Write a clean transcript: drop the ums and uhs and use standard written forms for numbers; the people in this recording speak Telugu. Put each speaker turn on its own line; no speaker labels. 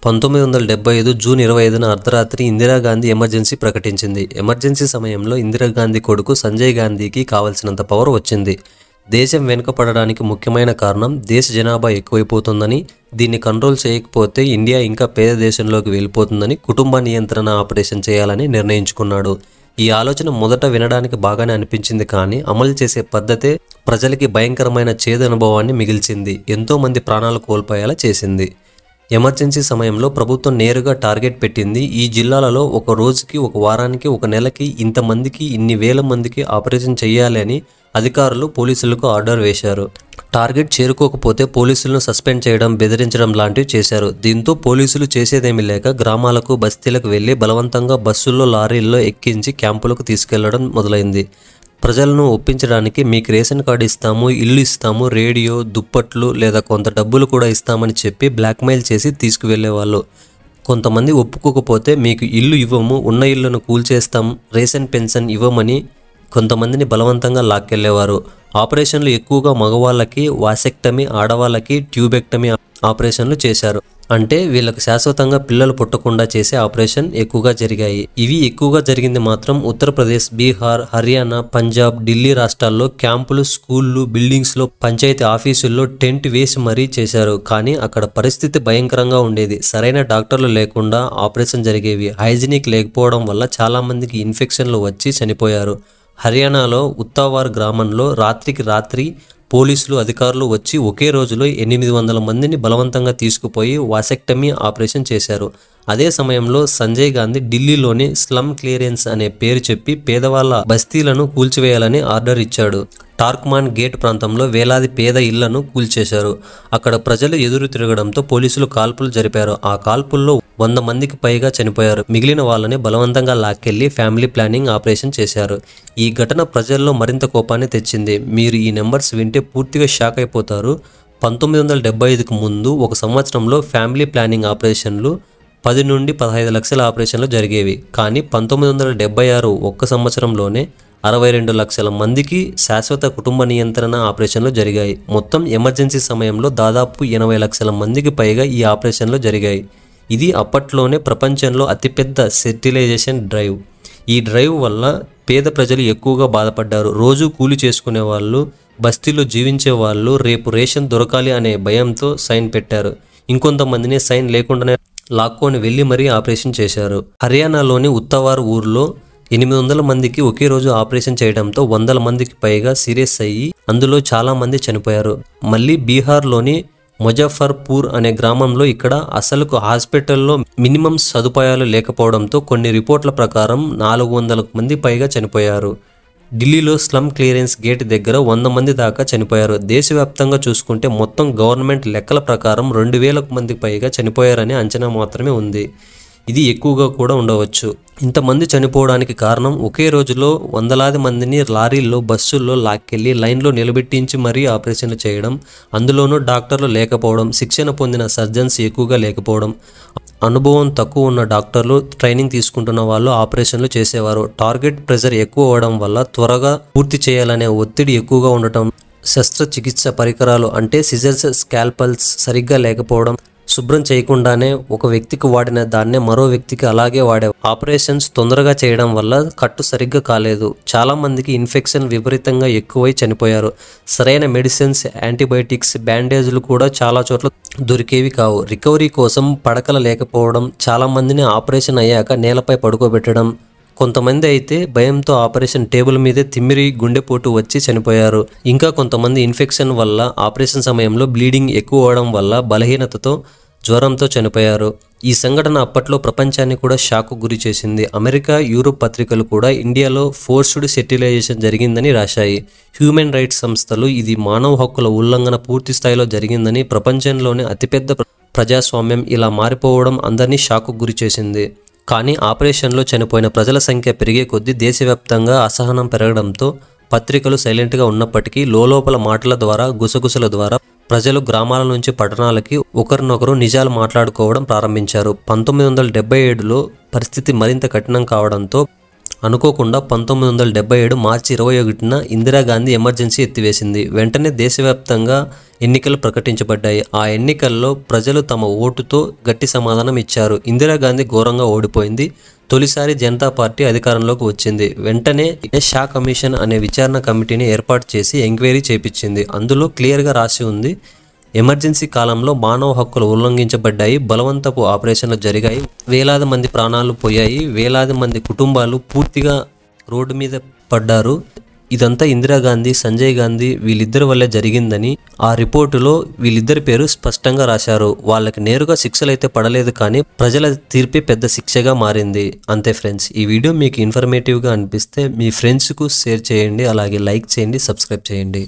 1975 జూన్ 25న అర్ధరాత్రి ఇందిరాగాంధీ ఎమర్జెన్సీ ప్రకటించింది. ఎమర్జెన్సీ సమయంలో ఇందిరాగాంధీ కొడుకు సంజయ్ గాంధీకి కావలసినంత పవర్ వచ్చింది. దేశం వెనుకపడడానికి ముఖ్యమైన కారణం దేశ జనాభా ఎక్కువైపోతుందని, దీన్ని కంట్రోల్ చేయకపోతే ఇండియా ఇంకా పేద దేశంలోకి వెళ్ళిపోతుందని కుటుంబ నియంత్రణ ఆపరేషన్ చేయాలని నిర్ణయించుకున్నాడు. ఈ ఆలోచన మొదట వినడానికి బాగానే అనిపించింది, కానీ అమలు చేసే పద్ధతే ప్రజలకి భయంకరమైన చేదు అనుభవాన్ని మిగిల్చింది. ఎంతోమంది ప్రాణాలు కోల్పోయేలా చేసింది. ఎమర్జెన్సీ సమయంలో ప్రభుత్వం నేరుగా టార్గెట్ పెట్టింది. ఈ జిల్లాలలో ఒక రోజుకి, ఒక వారానికి, ఒక నెలకి ఇంతమందికి, ఇన్ని వేల మందికి ఆపరేషన్ చేయాలి అని అధికారులు పోలీసులకు ఆర్డర్ వేశారు. టార్గెట్ చేరుకోకపోతే పోలీసులను సస్పెండ్ చేయడం, బెదిరించడం లాంటివి చేశారు. దీంతో పోలీసులు చేసేదేమీ లేక గ్రామాలకు, బస్తీలకు వెళ్లి బలవంతంగా బస్సుల్లో, లారీల్లో ఎక్కించి క్యాంపులకు తీసుకెళ్లడం మొదలైంది. ప్రజలను ఒప్పించడానికి మీకు రేషన్ కార్డు ఇస్తాము, ఇల్లు ఇస్తాము, రేడియో, దుప్పట్లు లేదా కొంత డబ్బులు కూడా ఇస్తామని చెప్పి బ్లాక్మెయిల్ చేసి తీసుకువెళ్లేవాళ్ళు. కొంతమంది ఒప్పుకోకపోతే మీకు ఇల్లు ఇవ్వము, ఉన్న ఇళ్లను కూల్చేస్తాం, రేషన్ పెన్షన్ ఇవ్వమని కొంతమందిని బలవంతంగా లాక్కెళ్లేవారు. ఆపరేషన్లు ఎక్కువగా మగవాళ్ళకి వాసెక్టమీ, ఆడవాళ్ళకి ట్యూబెక్టమీ ఆపరేషన్లు చేశారు. అంటే వీళ్ళకు శాశ్వతంగా పిల్లలు పుట్టకుండా చేసే ఆపరేషన్ ఎక్కువగా జరిగాయి. ఇవి ఎక్కువగా జరిగింది మాత్రం ఉత్తరప్రదేశ్, బీహార్, హర్యానా, పంజాబ్, ఢిల్లీ రాష్ట్రాల్లో క్యాంపులు, స్కూళ్లు, బిల్డింగ్స్లో, పంచాయతీ ఆఫీసుల్లో టెంట్ వేసి మరీ చేశారు. కానీ అక్కడ పరిస్థితి భయంకరంగా ఉండేది. సరైన డాక్టర్లు లేకుండా ఆపరేషన్ జరిగేవి. హైజీనిక్ లేకపోవడం వల్ల చాలా మందికి ఇన్ఫెక్షన్లు వచ్చి చనిపోయారు. హర్యానాలో ఉత్తావార్ గ్రామంలో రాత్రికి రాత్రి పోలీసులు, అధికారులు వచ్చి ఒకే రోజులో 800 మందిని బలవంతంగా తీసుకుపోయి వాసెక్టమీ ఆపరేషన్ చేశారు. అదే సమయంలో సంజయ్ గాంధీ ఢిల్లీలోని స్లమ్ క్లియరెన్స్ అనే పేరు చెప్పి పేదవాళ్ల బస్తీలను కూల్చివేయాలని ఆర్డర్ ఇచ్చాడు. టార్క్మాన్ గేట్ ప్రాంతంలో వేలాది పేద ఇళ్లను కూల్చేశారు. అక్కడ ప్రజలు ఎదురు తిరగడంతో పోలీసులు కాల్పులు జరిపారు. ఆ కాల్పుల్లో 100 మందికి పైగా చనిపోయారు. మిగిలిన వాళ్ళని బలవంతంగా లాక్కెళ్లి ఫ్యామిలీ ప్లానింగ్ ఆపరేషన్ చేశారు. ఈ ఘటన ప్రజల్లో మరింత కోపాన్ని తెచ్చింది. మీరు ఈ నెంబర్స్ వింటే పూర్తిగా షాక్ అయిపోతారు. 1975కు ముందు ఒక సంవత్సరంలో ఫ్యామిలీ ప్లానింగ్ ఆపరేషన్లు 10 నుండి 15 లక్షల ఆపరేషన్లు జరిగేవి. కానీ 1976 ఒక్క సంవత్సరంలోనే 62 లక్షల మందికి శాశ్వత కుటుంబ నియంత్రణ ఆపరేషన్లు జరిగాయి. మొత్తం ఎమర్జెన్సీ సమయంలో దాదాపు 80 లక్షల మందికి పైగా ఈ ఆపరేషన్లు జరిగాయి. ఇది అప్పట్లోనే ప్రపంచంలో అతిపెద్ద స్టెరిలైజేషన్ డ్రైవ్. ఈ డ్రైవ్ వల్ల పేద ప్రజలు ఎక్కువగా బాధపడ్డారు. రోజు కూలి చేసుకునే వాళ్ళు, బస్తీలో జీవించే వాళ్ళు రేపు రేషన్ దొరకాలి అనే భయంతో సైన్ పెట్టారు. ఇంకొంతమందిని సైన్ లేకుండానే లాక్కొని వెళ్లి మరీ ఆపరేషన్ చేశారు. హర్యానాలోని ఉత్తవార్ ఊర్లో 800 మందికి ఒకే రోజు ఆపరేషన్ చేయడంతో 100 మందికి పైగా సీరియస్ అయ్యి అందులో చాలా మంది చనిపోయారు. మళ్ళీ బీహార్లోని ముజఫర్పూర్ అనే గ్రామంలో ఇక్కడ అసలుకు హాస్పిటల్లో మినిమం సదుపాయాలు లేకపోవడంతో కొన్ని రిపోర్ట్ల ప్రకారం 400 మంది పైగా చనిపోయారు. ఢిల్లీలో స్లమ్ క్లియరెన్స్ గేట్ దగ్గర 100 మంది దాకా చనిపోయారు. దేశవ్యాప్తంగా చూసుకుంటే మొత్తం గవర్నమెంట్ లెక్కల ప్రకారం 2000 మందికి పైగా చనిపోయారనే అంచనా మాత్రమే ఉంది. ఇది ఎక్కువగా కూడా ఉండవచ్చు. ఇంతమంది చనిపోవడానికి కారణం ఒకే రోజులో వందలాది మందిని లారీల్లో, బస్సుల్లో లాక్కెళ్లి లైన్లో నిలబెట్టించి మరీ ఆపరేషన్లు చేయడం, అందులోనూ డాక్టర్లు లేకపోవడం, శిక్షణ పొందిన సర్జన్స్ ఎక్కువగా లేకపోవడం, అనుభవం తక్కువ ఉన్న డాక్టర్లు, ట్రైనింగ్ తీసుకుంటున్న వాళ్ళు ఆపరేషన్లు చేసేవారు. టార్గెట్ ప్రెజర్ ఎక్కువ అవడం వల్ల త్వరగా పూర్తి చేయాలనే ఒత్తిడి ఎక్కువగా ఉండటం, శస్త్రచికిత్స పరికరాలు అంటే సిజర్స్, స్కాల్పల్స్ సరిగ్గా లేకపోవడం, శుభ్రం చేయకుండానే ఒక వ్యక్తికి వాడిన దాన్నే మరో వ్యక్తికి అలాగే వాడే ఆపరేషన్స్ తొందరగా చేయడం వల్ల కట్టు సరిగ్గా కాలేదు. చాలా మందికి ఇన్ఫెక్షన్ విపరీతంగా ఎక్కువై చనిపోయారు. సరైన మెడిసిన్స్, యాంటీబయాటిక్స్, బ్యాండేజ్లు కూడా చాలా చోట్ల దొరికేవి కావు. రికవరీ కోసం పడకలు లేకపోవడం, చాలా మందిని ఆపరేషన్ అయ్యాక నేలపై పడుకోబెట్టడం, కొంతమంది అయితే భయంతో ఆపరేషన్ టేబుల్ మీదే తిమ్మిరి, గుండెపోటు వచ్చి చనిపోయారు. ఇంకా కొంతమంది ఇన్ఫెక్షన్ వల్ల, ఆపరేషన్ సమయంలో బ్లీడింగ్ ఎక్కువ అవడం వల్ల, బలహీనతతో, జ్వరంతో చనిపోయారు. ఈ సంఘటన అప్పట్లో ప్రపంచాన్ని కూడా షాక్కు గురి చేసింది. అమెరికా, యూరోప్ పత్రికలు కూడా ఇండియాలో ఫోర్స్డ్ స్టెరిలైజేషన్ జరిగిందని రాశాయి. హ్యూమన్ రైట్స్ సంస్థలు ఇది మానవ హక్కుల ఉల్లంఘన పూర్తి స్థాయిలో జరిగిందని, ప్రపంచంలోనే అతిపెద్ద ప్రజాస్వామ్యం ఇలా మారిపోవడం అందరినీ షాక్కు గురి చేసింది. కానీ ఆపరేషన్లో చనిపోయిన ప్రజల సంఖ్య పెరిగే కొద్దీ దేశవ్యాప్తంగా అసహనం పెరగడంతో పత్రికలు సైలెంట్గా ఉన్నప్పటికీ లోలోపల మాటల ద్వారా, గుసగుసల ద్వారా ప్రజలు గ్రామాల నుంచి పట్టణాలకి ఒకరినొకరు నిజాలు మాట్లాడుకోవడం ప్రారంభించారు. 1977లో పరిస్థితి మరింత కఠినం కావడంతో అనుకోకుండా 1977 మార్చి 21న ఇందిరాగాంధీ ఎమర్జెన్సీ ఎత్తివేసింది. వెంటనే దేశవ్యాప్తంగా ఎన్నికలు ప్రకటించబడ్డాయి. ఆ ఎన్నికల్లో ప్రజలు తమ ఓటుతో గట్టి సమాధానం ఇచ్చారు. ఇందిరాగాంధీ ఘోరంగా ఓడిపోయింది. తొలిసారి జనతా పార్టీ అధికారంలోకి వచ్చింది. వెంటనే షా కమిషన్ అనే విచారణ కమిటీని ఏర్పాటు చేసి ఎంక్వైరీ చేపించింది. అందులో క్లియర్గా రాసి ఉంది, ఎమర్జెన్సీ కాలంలో మానవ హక్కులు ఉల్లంఘించబడ్డాయి, బలవంతపు ఆపరేషన్లు జరిగాయి, వేలాది మంది ప్రాణాలు పోయాయి, వేలాది మంది కుటుంబాలు పూర్తిగా రోడ్డు మీద పడ్డారు. ఇదంతా ఇందిరాగాంధీ, సంజయ్ గాంధీ వీళ్ళిద్దరి వల్లే జరిగిందని ఆ రిపోర్టులో వీళ్ళిద్దరి పేరు స్పష్టంగా రాశారు. వాళ్ళకి నేరుగా శిక్షలు అయితే పడలేదు, కానీ ప్రజల తీర్పే పెద్ద శిక్షగా మారింది. అంతే ఫ్రెండ్స్, ఈ వీడియో మీకు ఇన్ఫర్మేటివ్గా అనిపిస్తే మీ ఫ్రెండ్స్కు షేర్ చేయండి, అలాగే లైక్ చేయండి, సబ్స్క్రైబ్ చేయండి.